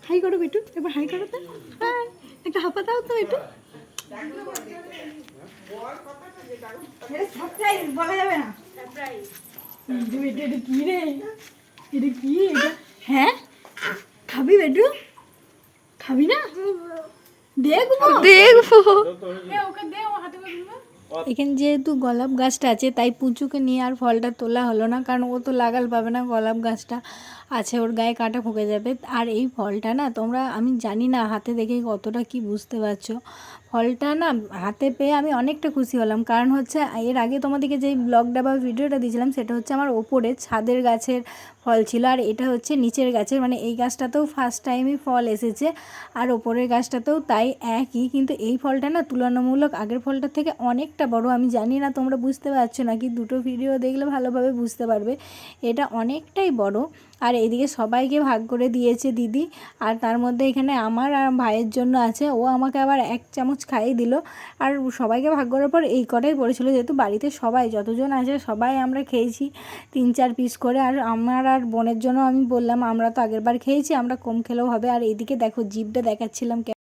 High করো বেটু, একবার হাই করো তো। হাই, একটা হাঁপা দাও তো বেটু। বলা যাবে না। এটা কি রে? এটা কি এটা? হ্যাঁ খাবি বেটু? খাবি না? দেখবো দেখবো। এখানে যেহেতু গোলাপ গাছটা আছে তাই পুচুকে নিয়ে আর ফলটা তোলা হলো না, কারণ ও তো লাগাল পাবে না, গোলাপ গাছটা আছে ওর গায়ে কাঁটা ফুকে যাবে। আর এই ফলটা না তোমরা, আমি জানি না হাতে দেখে কতটা কি বুঝতে পারছো, ফলটা না হাতে পেয়ে আমি অনেকটা খুশি হলাম। কারণ হচ্ছে এর আগে তোমাদেরকে যেই ব্লগটা বা ভিডিওটা দিয়েছিলাম সেটা হচ্ছে আমার ওপরে ছাদের গাছের ফল ছিল, আর এটা হচ্ছে নিচের গাছের, মানে এই গাছটাতেও ফার্স্ট টাইমই ফল এসেছে আর ওপরের গাছটাতেও তাই একই। কিন্তু এই ফলটা না তুলনামূলক আগের ফলটার থেকে অনেকটা বড়। আমি জানি না তোমরা বুঝতে পারছো নাকি, দুটো ভিডিও দেখলে ভালোভাবে বুঝতে পারবে, এটা অনেকটাই বড়। আর এইদিকে সবাইকে ভাগ করে দিয়েছে দিদি, আর তার মধ্যে এখানে আমার আর ভাইয়ের জন্য আছে, ও আমাকে আবার 1 চামচ খাইয়ে দিল। আর সবাইকে ভাগ করার পর এই কটাই পড়েছিল, যেহেতু বাড়িতে সবাই যতজন আছে সবাই আমরা খেয়েছি 3-4 পিস করে। আর আমার আর বোনের জন্য আমি বললাম আমরা তো আগের বার খেয়েছি, আমরা কম খেলেও হবে। আর এইদিকে দেখো জিভটা দেখাচ্ছিলাম।